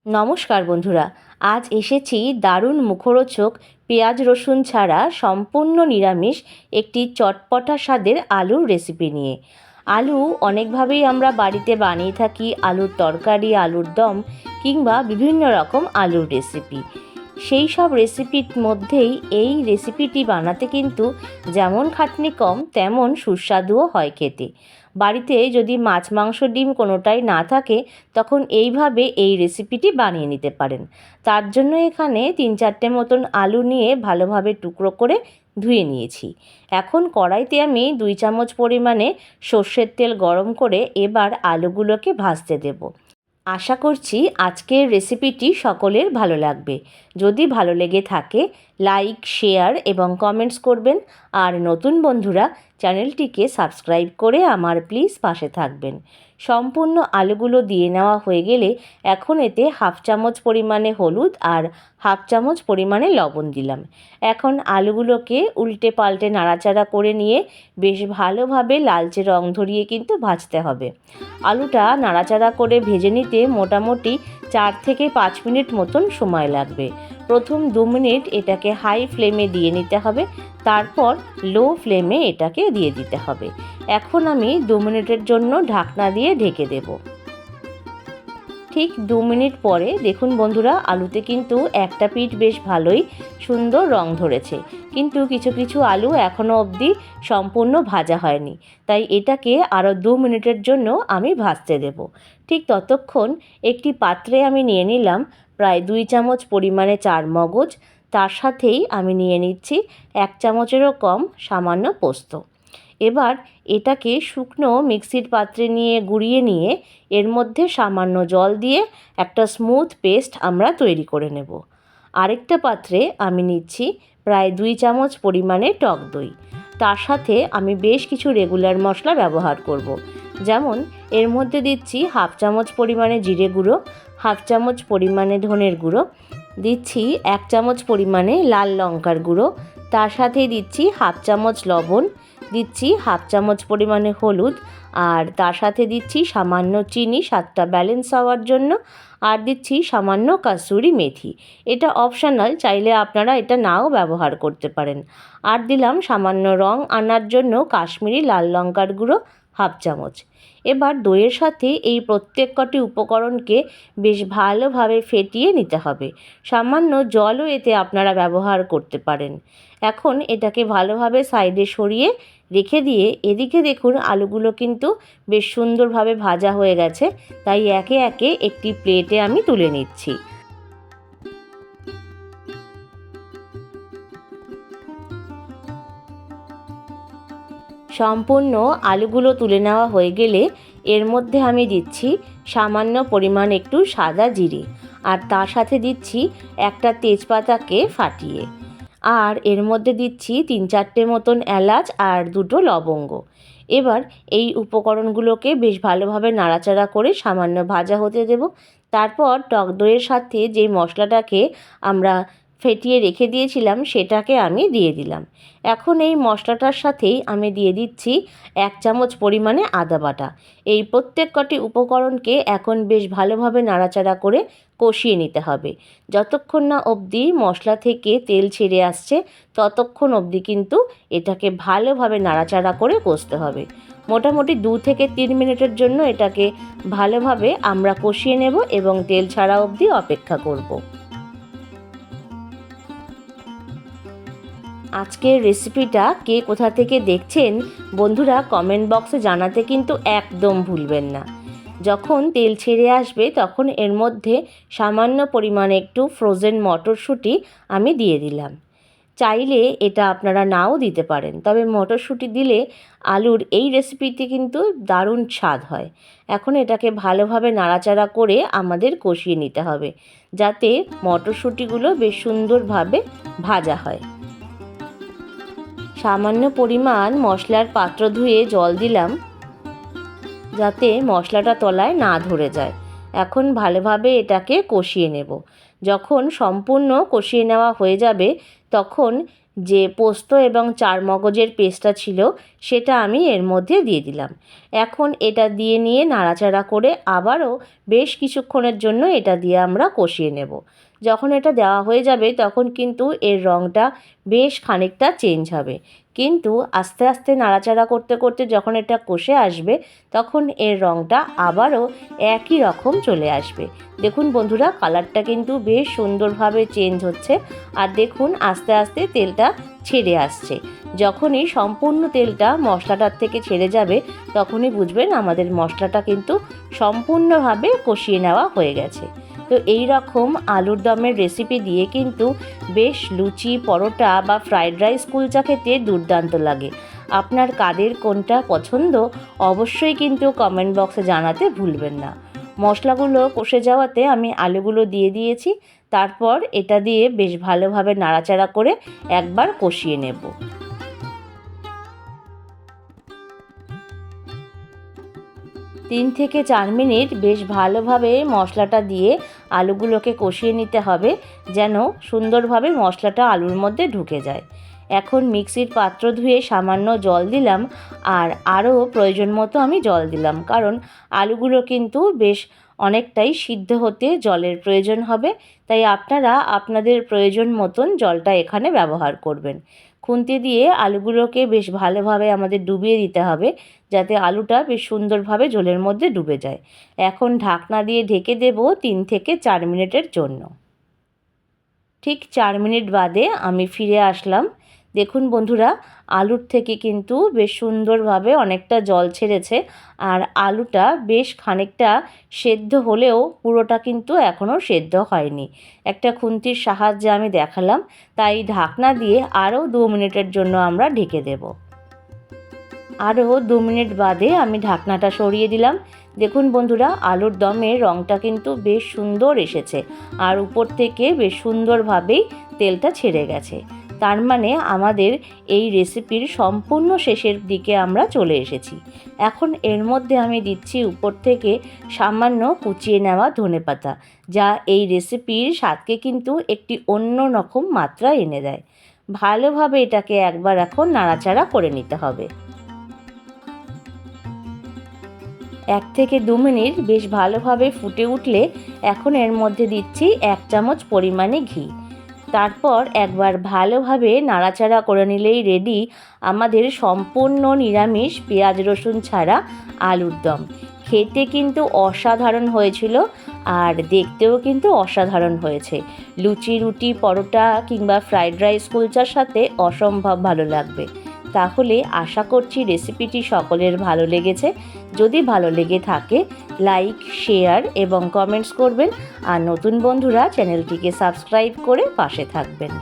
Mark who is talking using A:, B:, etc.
A: নমস্কার বন্ধুরা, আজ এসেছি দারুণ মুখরোচক পেঁয়াজ রসুন ছাড়া সম্পূর্ণ নিরামিষ একটি চটপটা স্বাদের আলুর রেসিপি নিয়ে। আলু অনেকভাবেই আমরা বাড়িতে বানিয়ে থাকি, আলুর তরকারি, আলুর দম কিংবা বিভিন্ন রকম আলুর রেসিপি। সেই সব রেসিপির মধ্যেই এই রেসিপিটি বানাতে কিন্তু যেমন খাটনি কম তেমন সুস্বাদুও হয় খেতে। বাড়িতে যদি মাছ মাংস ডিম কোনোটাই না থাকে তখন এইভাবে এই রেসিপিটি বানিয়ে নিতে পারেন। তার জন্য এখানে 3-4টে মতন আলু নিয়ে ভালোভাবে টুকরো করে ধুয়ে নিয়েছি। এখন কড়াইতে আমি 2 চামচ পরিমাণে সর্ষের তেল গরম করে এবার আলুগুলোকে ভাজতে দেব। আশা করছি আজকের রেসিপিটি সকলের ভালো লাগবে। যদি ভালো লেগে থাকে লাইক, শেয়ার এবং কমেন্টস করবেন। আর নতুন বন্ধুরা চ্যানেলটিকে সাবস্ক্রাইব করে আমার প্লিজ পাশে থাকবেন। সম্পূর্ণ আলুগুলো দিয়ে নেওয়া হয়ে গেলে এখন এতে 1/2 চামচ পরিমাণে হলুদ আর 1/2 চামচ পরিমাণে লবণ দিলাম। এখন আলুগুলোকে উল্টে পাল্টে নাড়াচাড়া করে নিয়ে বেশ ভালোভাবে লালচে রং ধরিয়ে কিন্তু ভাজতে হবে। আলুটা নাড়াচাড়া করে ভেজে নিতে মোটামুটি 4 থেকে 5 মিনিট মতন সময় লাগবে। প্রথম 2 মিনিট এটাকে হাই ফ্লেমে দিয়ে নিতে হবে, তারপর লো ফ্লেমে এটাকে দিয়ে দিতে হবে। এখন আমি 2 মিনিটের জন্য ঢাকনা দিয়ে ঢেকে দেব। ঠিক 2 মিনিট পরে দেখুন বন্ধুরা, আলুতে কিন্তু একটা পিঠ বেশ ভালোই সুন্দর রং ধরেছে, কিন্তু কিছু কিছু আলু এখনও অবধি সম্পূর্ণ ভাজা হয়নি, তাই এটাকে আরও 2 মিনিটের জন্য আমি ভাজতে দেব। ঠিক ততক্ষণ একটি পাত্রে আমি নিয়ে নিলাম প্রায় 2 চামচ পরিমাণে চারমগজ, তার সাথেই আমি নিয়ে নিচ্ছি 1 চামচেরও কম সামান্য পোস্ত। এবার এটাকে শুকনো মিক্সির পাত্রে নিয়ে গুঁড়িয়ে নিয়ে এর মধ্যে সামান্য জল দিয়ে একটা স্মুথ পেস্ট আমরা তৈরি করে নেব। আরেকটা পাত্রে আমি নিচ্ছি প্রায় 2 চামচ পরিমাণে টক দই। তার সাথে আমি বেশ কিছু রেগুলার মশলা ব্যবহার করব। যেমন এর মধ্যে দিচ্ছি 1/2 চামচ পরিমাণে জিরে গুঁড়ো, 1/2 চামচ পরিমাণে ধনের গুঁড়ো, দিচ্ছি 1 চামচ পরিমাণে লাল লঙ্কার গুঁড়ো, তার সাথে দিচ্ছি 1/2 চামচ লবণ, দিচ্ছি 1/2 চামচ পরিমাণে হলুদ, আর তার সাথে দিচ্ছি সামান্য চিনি স্বাদটা ব্যালেন্স হওয়ার জন্য, আর দিচ্ছি সামান্য কাসুরি মেথি। এটা অপশনাল, চাইলে আপনারা এটা নাও ব্যবহার করতে পারেন। আর দিলাম সামান্য রং আনার জন্য কাশ্মীরি লাল লঙ্কার গুঁড়ো 1/2 চামচ। এবার দইয়ের সাথে এই প্রত্যেক কটি উপকরণকে বেশ ভালোভাবে ফেটিয়ে নিতে হবে। সামান্য জলও এতে আপনারা ব্যবহার করতে পারেন। এখন এটাকে ভালোভাবে সাইডে সরিয়ে রেখে দিয়ে এদিকে দেখুন আলুগুলো কিন্তু বেশ সুন্দরভাবে ভাজা হয়ে গেছে, তাই একে একে একটি প্লেটে আমি তুলে নিচ্ছি। সম্পূর্ণ আলুগুলো তুলে নেওয়া হয়ে গেলে এর মধ্যে আমি দিচ্ছি সামান্য পরিমাণ একটু সাদা জিরে, আর তার সাথে দিচ্ছি একটা তেজপাতাকে ফাটিয়ে, আর এর মধ্যে দিচ্ছি 3-4টে মতন এলাচ আর 2টো লবঙ্গ। এবার এই উপকরণগুলোকে বেশ ভালোভাবে নাড়াচাড়া করে সামান্য ভাজা হতে দেব। তারপর টক দইয়ের সাথে যে মশলাটাকে আমরা ফেটিয়ে রেখে দিয়েছিলাম সেটাকে আমি দিয়ে দিলাম। এখন এই মশলাটার সাথেই আমি দিয়ে দিচ্ছি 1 চামচ পরিমাণে আদা বাটা। এই প্রত্যেক কটি উপকরণকে এখন বেশ ভালোভাবে নাড়াচাড়া করে কষিয়ে নিতে হবে। যতক্ষণ না অবধি মশলা থেকে তেল ছেড়ে আসছে ততক্ষণ অবধি কিন্তু এটাকে ভালোভাবে নাড়াচাড়া করে কষতে হবে। মোটামুটি 2 থেকে 3 মিনিটের জন্য এটাকে ভালোভাবে আমরা কষিয়ে নেব এবং তেল ছাড়া অবধি অপেক্ষা করব। আজকের রেসিপিটা কে কোথা থেকে দেখছেন বন্ধুরা কমেন্ট বক্সে জানাতে কিন্তু একদম ভুলবেন না। যখন তেল ছেড়ে আসবে তখন এর মধ্যে সামান্য পরিমাণে একটু ফ্রোজেন মটরশুঁটি আমি দিয়ে দিলাম। চাইলে এটা আপনারা নাও দিতে পারেন, তবে মটরশুঁটি দিলে আলুর এই রেসিপিতে কিন্তু দারুণ স্বাদ হয়। এখন এটাকে ভালোভাবে নাড়াচাড়া করে আমাদের কষিয়ে নিতে হবে, যাতে মটরশুঁটিগুলো বেশ সুন্দরভাবে ভাজা হয়। সামান্য পরিমাণ মশলার পাত্র ধুয়ে জল দিলাম, যাতে মশলাটা তলায় না ধরে যায়। এখন ভালোভাবে এটাকে কষিয়ে নেব। যখন সম্পূর্ণ কষিয়ে নেওয়া হয়ে যাবে তখন যে পোস্ত এবং চারমগজের পেস্টটা ছিল সেটা আমি এর মধ্যে দিয়ে দিলাম। এখন এটা দিয়ে নিয়ে নাড়াচাড়া করে আবারও বেশ কিছুক্ষণের জন্য এটা দিয়ে আমরা কষিয়ে নেব। যখন এটা দেওয়া হয়ে যাবে তখন কিন্তু এর রঙটা বেশ খানিকটা চেঞ্জ হবে, কিন্তু আস্তে আস্তে নাড়াচাড়া করতে করতে যখন এটা কষে আসবে তখন এর রঙটা আবারও একই রকম চলে আসবে। দেখুন বন্ধুরা, কালারটা কিন্তু বেশ সুন্দরভাবে চেঞ্জ হচ্ছে, আর দেখুন আস্তে আস্তে তেলটা ছেড়ে আসছে। যখনই সম্পূর্ণ তেলটা মশলাটার থেকে ছেড়ে যাবে তখনই বুঝবেন আমাদের মশলাটা কিন্তু সম্পূর্ণভাবে কষিয়ে নেওয়া হয়ে গেছে। তো এই রকম আলুর দমের রেসিপি দিয়ে কিন্তু বেশ লুচি, পরোটা বা ফ্রাইড রাইস, কুলচা খেতে দুর্দান্ত লাগে। আপনার কাদের কোনটা পছন্দ অবশ্যই কিন্তু কমেন্ট বক্সে জানাতে ভুলবেন না। মশলাগুলো কষে যাওয়াতে আমি আলুগুলো দিয়ে দিয়েছি। তারপর এটা দিয়ে বেশ ভালোভাবে নাড়াচাড়া করে একবার কষিয়ে নেব। 3 থেকে 4 মিনিট বেশ ভালোভাবে মশলাটা দিয়ে আলুগুলোকে কষিয়ে নিতে হবে, যেন সুন্দরভাবে মশলাটা আলুর মধ্যে ঢুকে যায়। এখন মিক্সির পাত্র ধুয়ে সামান্য জল দিলাম, আর আরও প্রয়োজন মতো আমি জল দিলাম, কারণ আলুগুলো কিন্তু বেশ অনেকটাই সিদ্ধ হতে জলের প্রয়োজন হবে। তাই আপনারা আপনাদের প্রয়োজন মতন জলটা এখানে ব্যবহার করবেন। খুন্তি দিয়ে আলুগুলোকে বেশ ভালোভাবে আমাদের ডুবিয়ে দিতে হবে, যাতে আলুটা বেশ সুন্দরভাবে জলের মধ্যে ডুবে যায়। এখন ঢাকনা দিয়ে ঢেকে দেব 3 থেকে 4 মিনিটের জন্য। ঠিক 4 মিনিট বাদে আমি ফিরে আসলাম। দেখুন বন্ধুরা, আলুর থেকে কিন্তু বেশ সুন্দরভাবে অনেকটা জল ছেড়েছে, আর আলুটা বেশ খানিকটা সেদ্ধ হলেও পুরোটা কিন্তু এখনও সেদ্ধ হয়নি। একটা খুন্তির সাহায্যে আমি দেখালাম, তাই ঢাকনা দিয়ে আরও 2 মিনিটের জন্য আমরা ঢেকে দেব। আরও 2 মিনিট বাদে আমি ঢাকনাটা সরিয়ে দিলাম। দেখুন বন্ধুরা, আলুর দমের রঙটা কিন্তু বেশ সুন্দর এসেছে, আর উপর থেকে বেশ সুন্দরভাবেই তেলটা ছেড়ে গেছে। তার মানে আমাদের এই রেসিপির সম্পূর্ণ শেষের দিকে আমরা চলে এসেছি। এখন এর মধ্যে আমি দিচ্ছি উপর থেকে সামান্য কুচিয়ে নেওয়া ধনেপাতা, যা এই রেসিপির স্বাদকে কিন্তু একটি অন্য রকম মাত্রা এনে দেয়। ভালোভাবে এটাকে একবার এখন নাড়াচাড়া করে নিতে হবে। 1 থেকে 2 মিনিট বেশ ভালোভাবে ফুটে উঠলে এখন এর মধ্যে দিচ্ছি 1 চামচ পরিমাণে ঘি। তারপর একবার ভালোভাবে নাড়াচাড়া করে নিলেই রেডি আমাদের সম্পূর্ণ নিরামিষ পেঁয়াজ রসুন ছাড়া আলুর দম। খেতে কিন্তু অসাধারণ হয়েছিল, আর দেখতেও কিন্তু অসাধারণ হয়েছে। লুচি, রুটি, পরোটা কিংবা ফ্রাইড রাইস, কুলচার সাথে অসম্ভব ভালো লাগবে। তাহলে আশা করছি রেসিপিটি সকলের ভালো লেগেছে। যদি ভালো লেগে থাকে লাইক, শেয়ার এবং কমেন্টস করবেন, আর নতুন বন্ধুরা চ্যানেলটিকে সাবস্ক্রাইব করে পাশে থাকবেন।